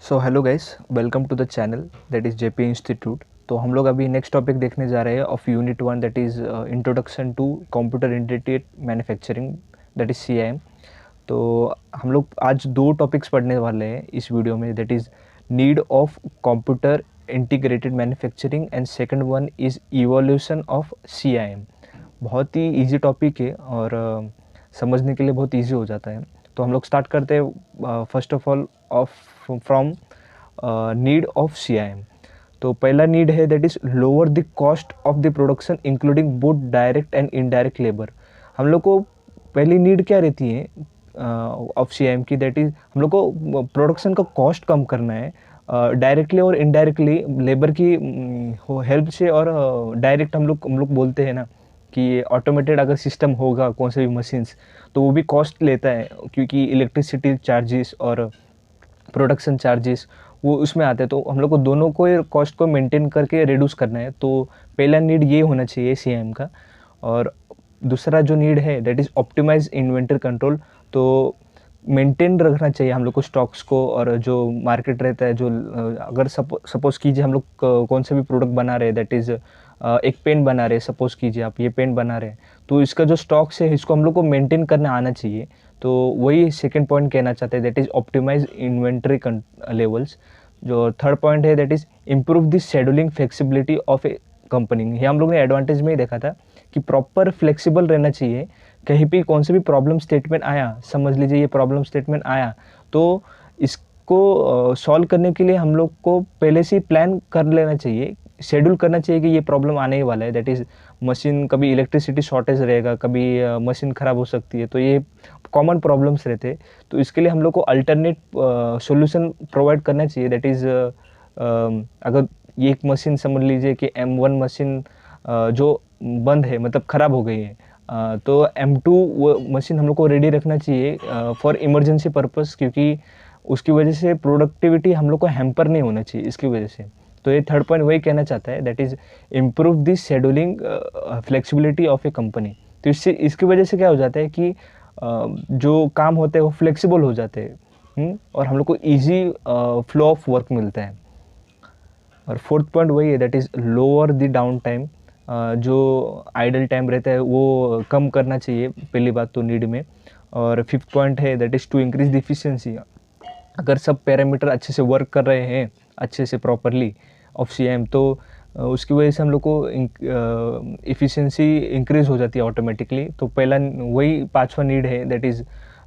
So hello guys, welcome to the channel that is JP institute. तो हम लोग अभी नेक्स्ट टॉपिक देखने जा रहे हैं of unit 1 that is introduction to computer integrated manufacturing that is CIM। तो हम लोग आज दो टॉपिक्स पढ़ने वाले हैं इस वीडियो में, that is need of computer integrated manufacturing and second one is evolution of CIM। बहुत ही इजी टॉपिक है और समझने के लिए बहुत इजी हो जाता है। तो हम लोग स्टार्ट करते हैं first of all from need of CIM। तो पहला नीड है that is lower the cost of the production including both direct and indirect labour. हम लोग को पहली नीड क्या रहती है ऑफ CIM की, दैट इज़ हम लोग को प्रोडक्शन का कॉस्ट कम करना है डायरेक्टली और इनडायरेक्टली लेबर की हेल्प से। और डायरेक्ट हम लोग बोलते हैं ना कि ऑटोमेटेड अगर सिस्टम होगा कौन से भी मशीन्स, तो वो भी कॉस्ट लेता है क्योंकि इलेक्ट्रिसिटी चार्जेस और प्रोडक्शन चार्जेस वो उसमें आते हैं। तो हम लोग को दोनों को कॉस्ट को मेंटेन करके रिड्यूस करना है। तो पहला नीड ये होना चाहिए CIM का। और दूसरा जो नीड है that is optimize inventory control. तो मेंटेन रखना चाहिए हम लोग को स्टॉक्स को, और जो मार्केट रहता है जो अगर सपोज़ कीजिए हम लोग कौन से भी प्रोडक्ट बना रहे हैं, दैट इज़ एक पेन बना रहे हैं, सपोज़ कीजिए आप ये पेन बना रहे हैं, तो इसका जो स्टॉक्स है इसको हम लोग को मेंटेन करना आना चाहिए। तो वही सेकंड पॉइंट कहना चाहते हैं that is optimize inventory levels. जो थर्ड पॉइंट है that is improve the scheduling flexibility of a company. ये हम लोग ने एडवांटेज में ही देखा था कि प्रॉपर फ्लेक्सिबल रहना चाहिए। कहीं भी कौन से भी प्रॉब्लम स्टेटमेंट आया, समझ लीजिए ये प्रॉब्लम स्टेटमेंट आया, तो इसको सॉल्व करने के लिए हम लोग को पहले से ही प्लान कर लेना चाहिए, शेड्यूल करना चाहिए कि ये प्रॉब्लम आने ही वाला है। दैट इज़ मशीन, कभी इलेक्ट्रिसिटी शॉर्टेज रहेगा, कभी मशीन ख़राब हो सकती है, तो ये कॉमन प्रॉब्लम्स रहते हैं। तो इसके लिए हम लोग को अल्टरनेट सॉल्यूशन प्रोवाइड करना चाहिए। दैट इज़ अगर ये एक मशीन समझ लीजिए कि M1 मशीन जो बंद है, मतलब ख़राब हो गई है, तो M2 वो मशीन हम लोग को रेडी रखना चाहिए फॉर इमरजेंसी पर्पस, क्योंकि उसकी वजह से प्रोडक्टिविटी हम लोग को हैम्पर नहीं होना चाहिए इसकी वजह से। तो ये थर्ड पॉइंट वही कहना चाहता है that is improve the scheduling flexibility of a company. तो इससे इसकी वजह से क्या हो जाता है कि जो काम होते हैं वो फ्लेक्सिबल हो जाते हैं, और हम लोग को ईजी फ्लो ऑफ वर्क मिलता है। और फोर्थ पॉइंट वही है that is lower the down time. जो आइडल टाइम रहता है वो कम करना चाहिए, पहली बात तो नीड में। और फिफ्थ पॉइंट है that is to increase the efficiency. अगर सब पैरामीटर अच्छे से वर्क कर रहे हैं अच्छे से प्रॉपरली ऑफ CIM, तो उसकी वजह से हम लोग को इफ़िशिएंसी इंक्रीज़ हो जाती है ऑटोमेटिकली। तो पहला वही पांचवा नीड है that is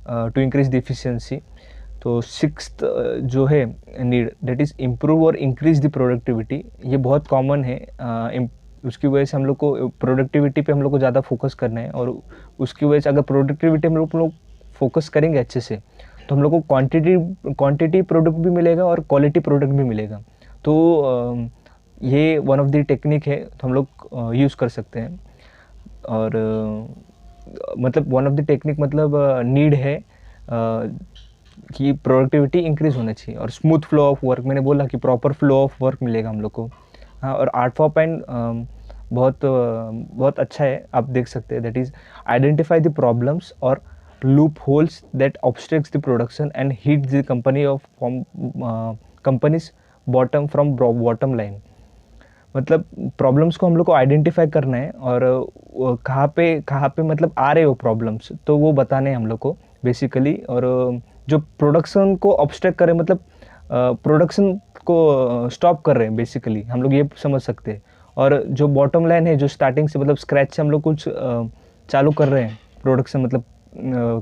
to increase the efficiency. तो सिक्स्थ जो है नीड दैट इज़ इम्प्रूव और इंक्रीज द प्रोडक्टिविटी। ये बहुत कॉमन है। उसकी वजह से हम लोग को प्रोडक्टिविटी पे हम लोग को ज़्यादा फोकस करना है। और उसकी वजह से अगर प्रोडक्टिविटी हम लोग फोकस करेंगे अच्छे से, तो हम लोग को क्वांटिटी प्रोडक्ट भी मिलेगा और क्वालिटी प्रोडक्ट भी मिलेगा। तो ये वन ऑफ द टेक्निक है, तो हम लोग यूज़ कर सकते हैं। और मतलब वन ऑफ द टेक्निक मतलब नीड है कि प्रोडक्टिविटी इंक्रीज़ होना चाहिए और स्मूथ फ्लो ऑफ वर्क। मैंने बोला कि प्रॉपर फ्लो ऑफ वर्क मिलेगा हम लोग को। हाँ, और आठवां पॉइंट बहुत अच्छा है, आप देख सकते हैं that is identify the problems और loophole that obstructs the production and hit the company of companies bottom from bottom line. मतलब प्रॉब्लम्स को हम लोग को आइडेंटिफाई करना है, और कहाँ पे मतलब आ रहे हो प्रॉब्लम्स, तो वो बताने हैं हम लोग को बेसिकली। और जो प्रोडक्शन को ऑब्स्ट्रक्ट करे, मतलब प्रोडक्शन को स्टॉप कर रहे हैं बेसिकली, हम लोग ये समझ सकते हैं। और जो बॉटम लाइन है, जो स्टार्टिंग से मतलब स्क्रैच से हम लोग कुछ चालू कर रहे हैं प्रोडक्शन, मतलब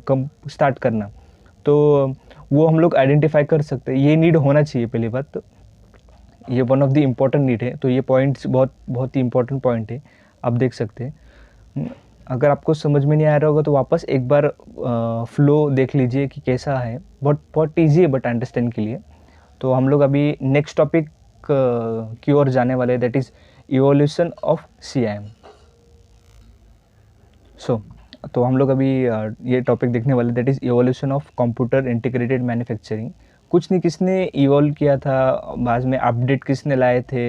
कम स्टार्ट करना, तो वो हम लोग आइडेंटिफाई कर सकते हैं। ये नीड होना चाहिए पहली बात तो। ये one of the important need है। तो ये पॉइंट्स बहुत ही इंपॉर्टेंट पॉइंट है, आप देख सकते हैं। अगर आपको समझ में नहीं आ रहा होगा तो वापस एक बार फ्लो देख लीजिए कि कैसा है। बहुत ईजी है बट अंडरस्टैंड के लिए। तो हम लोग अभी नेक्स्ट टॉपिक की ओर जाने वाले हैं, that is evolution of CIM। तो हम लोग अभी ये टॉपिक देखने वाले, that is evolution of computer integrated manufacturing. कुछ नहीं, किसने इवॉल्व किया था, बाद में अपडेट किसने लाए थे,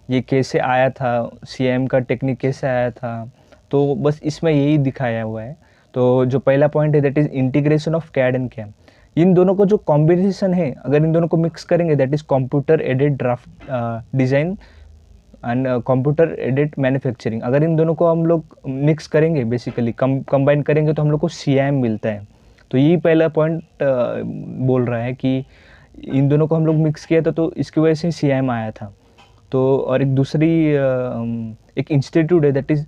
ये कैसे आया था, CIM का टेक्निक कैसे आया था, तो बस इसमें यही दिखाया हुआ है। तो जो पहला पॉइंट है that is integration of CAD and CAM। इन दोनों को जो कॉम्बिनेशन है, अगर इन दोनों को मिक्स करेंगे, that is computer aided draft design and computer aided manufacturing. अगर इन दोनों को हम लोग मिक्स करेंगे, बेसिकली कंबाइन करेंगे, तो हम लोग को CIM मिलता है। तो यही पहला पॉइंट बोल रहा है कि इन दोनों को हम लोग मिक्स किया था, तो इसकी वजह से CIM आया था। तो और एक दूसरी एक इंस्टीट्यूट है, that is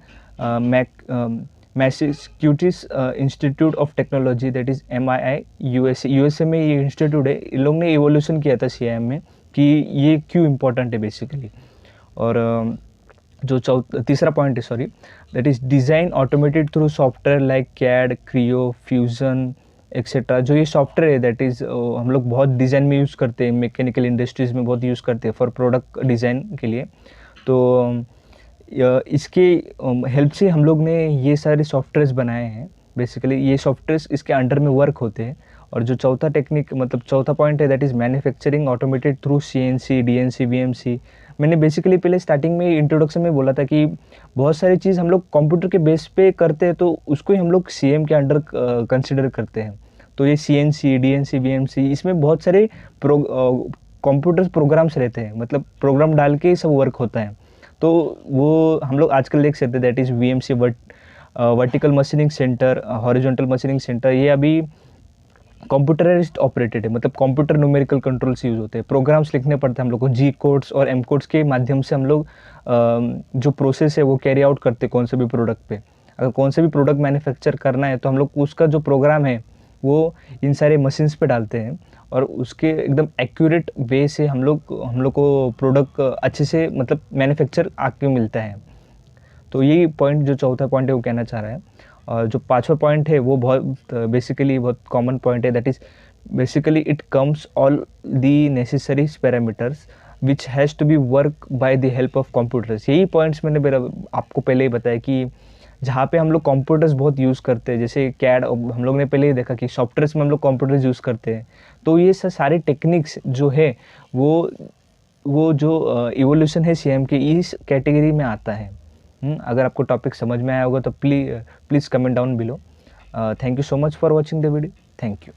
Massachusetts institute of technology, that is MII, USA में ये इंस्टीट्यूट है। इन लोग ने इवोल्यूशन किया था CIM में कि ये क्यों इम्पोर्टेंट है बेसिकली। और जो तीसरा पॉइंट है, sorry, that is design automated through software like CAD, Creo, fusion etcetera. जो ये सॉफ्टवेयर है, दैट इज़ हम लोग बहुत डिज़ाइन में यूज़ करते हैं, मैकेनिकल इंडस्ट्रीज़ में बहुत यूज़ करते हैं फॉर प्रोडक्ट डिज़ाइन के लिए। तो इसके हेल्प से हम लोग ने ये सारे सॉफ्टवेयर्स बनाए हैं। बेसिकली ये सॉफ्टवेयर्स इसके अंडर में वर्क होते हैं। और जो चौथा टेक्निक, मतलब चौथा पॉइंट है, that is manufacturing automated through CNC, DNC, VMC। मैंने बेसिकली पहले स्टार्टिंग में इंट्रोडक्शन में बोला था कि बहुत सारी चीज़ हम लोग कंप्यूटर के बेस पे करते हैं, तो उसको ही हम लोग CIM के अंडर कंसिडर करते हैं। तो ये CNC, DNC, VMC, इसमें बहुत सारे कंप्यूटर प्रोग्राम्स रहते हैं, मतलब प्रोग्राम डाल के सब वर्क होता है। तो वो हम लोग आजकल देख सकते हैं, that is VMC, vertical machining centre, horizontal machining centre. ये अभी कंप्यूटराइज्ड ऑपरेटेड है, मतलब कंप्यूटर न्यूमेरिकल कंट्रोल से यूज़ होते हैं। प्रोग्राम्स लिखने पड़ते हैं हम लोग को, G कोड्स और M कोड्स के माध्यम से हम लोग जो प्रोसेस है वो कैरी आउट करते हैं कौन से भी प्रोडक्ट पे। अगर कौन से भी प्रोडक्ट मैन्युफैक्चर करना है, तो हम लोग उसका जो प्रोग्राम है वो इन सारे मशीन्स पे डालते हैं, और उसके एकदम एक्यूरेट वे से हम लोग को प्रोडक्ट अच्छे से, मतलब मैन्युफैक्चर आके मिलता है। तो यही पॉइंट, जो चौथा पॉइंट है, वो कहना चाह रहा है। और जो पांचवा पॉइंट है वो बहुत बेसिकली बहुत कॉमन पॉइंट है, that is basically it comes all the necessary parameters which has to be work by the help of computers. यही पॉइंट्स मैंने आपको पहले ही बताया कि जहाँ पे हम लोग कंप्यूटर्स बहुत यूज़ करते हैं, जैसे CAD, हम लोग ने पहले ही देखा कि सॉफ्टवेयर्स में हम लोग कंप्यूटर्स यूज़ करते हैं। तो ये सारे टेक्निक्स जो है वो जो इवोल्यूशन है CIM के, इस कैटेगरी में आता है। अगर आपको टॉपिक समझ में आया होगा तो please comment down below. Thank you so much for watching the video. Thank you.